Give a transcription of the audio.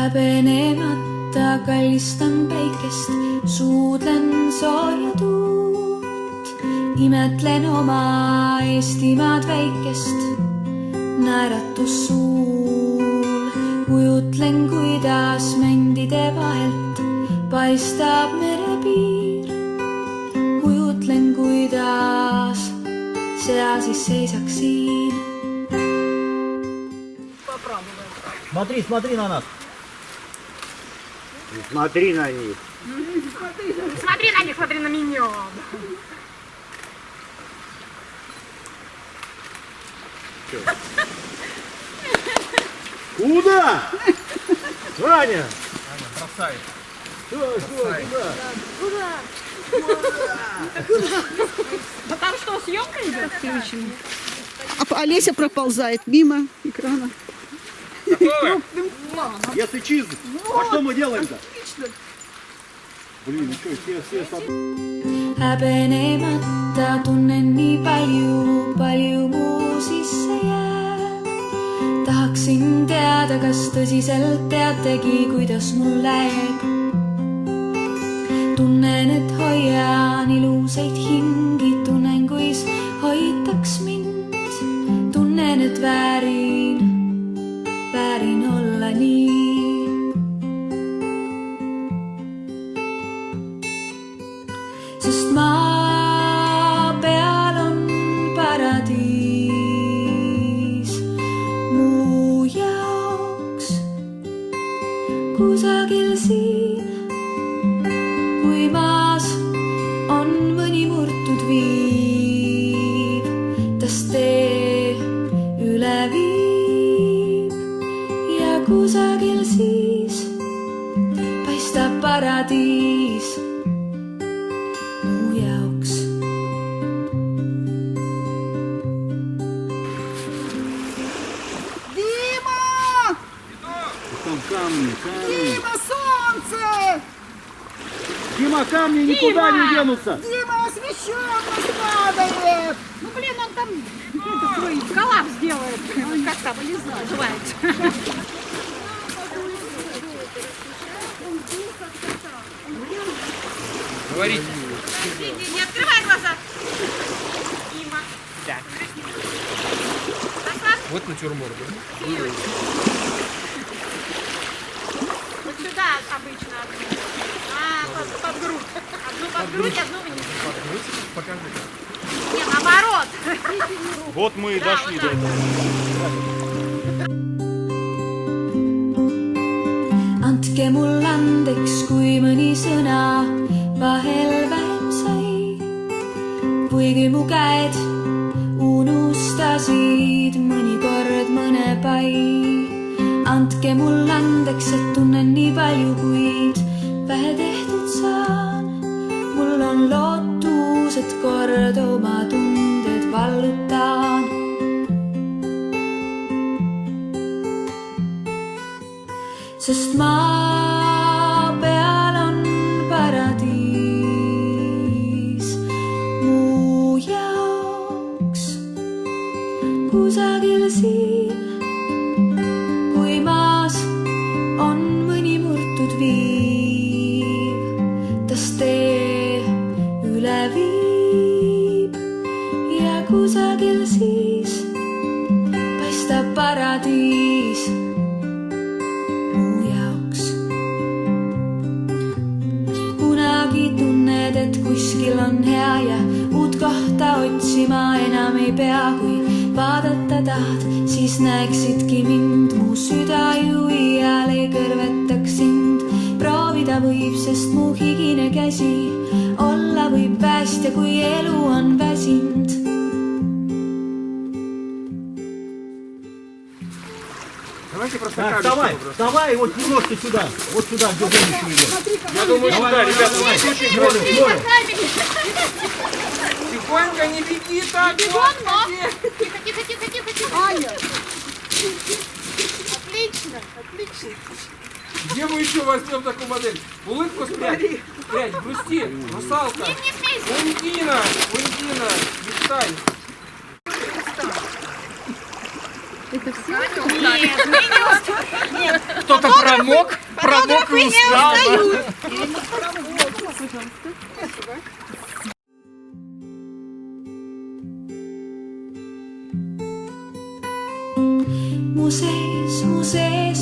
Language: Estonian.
häbenemata kallistan päikest, suudlen sooja tuult, imetlen oma Eestimaad väikest, naeratus suul, kujutlen, kuidas mändide vahelt paistab merepiir, kujutlen, kuidas sea siis seisaks siin. Смотри на нас. Смотри на них. Смотри на них, смотри на меня. Куда? Ваня! Бросай. Да там что, съемка идет? А Олеся проползает мимо экрана. Если чиз, а что мы делаем-то? Блин, ну что, все Häbenemata tunnen nii palju mu sisse jääb. Tahaksin teada, kas tõsiselt teategi, kuidas mul läheb. Tunnen, et hoian ilusaid hingi, tunnen, kuis hoitaks mind. Tunnen, et väärin olla nii. Sest maa peal on paradiis mu jaoks kusagil siin. Kui maas on mõni murtud viiv, tast tee üle viib ja kusagil siis paistab paradiis mu jaoks. Дима! Там камни. Дима, солнце! Дима, камни никуда не денутся. Дима, освещенность падает! Ну блин, он там свой коллапс делает. Как там, не знаю, называется. Говорите. Не открывай глаза. Дима. Да. Вот натюрморт. Вот сюда обычно одну. Под грудь. Одну под грудь, одну вниз. Покажи. Не, наоборот. Вот мы и дошли до этого. Andke mul andeks, kui mõni sõna vahel vähem sai, kuigi mu käed unustasid mõnikord mõne pai. Andke mul andeks, et tunnen nii palju, kuid vähe tehtud saan. Mul on lootus, et kord oma tunded vallutan. Sest maa peal on paradiis mu jaoks kusagil siin. Kui maas on mõni murtud viiv, tast tee üle viib ja kusagil siis paistab paradiis mu jaoks. Kunagi tunned, et kuskil on hea ja uut kohta otsima enam ei pea. Kui vaadata tahad, siis näeksidki mind. Mu süda ju iial ei kõrvetaks sind. Proovida võib, sest mu higine käsi olla võib päästja, kui elu on väsind. Давайте просто Так, камень. вставай, вот немножко сюда. Вот сюда, где женщина идет. Я думаю, сюда, ребята, давай. здесь очень Море, красиво. море. Тихонько, не беги так. Бегом, но. Тихо, тихо, тихо, тихо, тихо. Аня! Отлично, отлично. Где мы еще возьмем такую модель? Улыбку спрячь. Спрячь, грусти. Русалка. Не смейся. Ундина, мечтай. Это все? Нет, мы не успеем. Нет, Кто-то кто-то промок и устал. Musees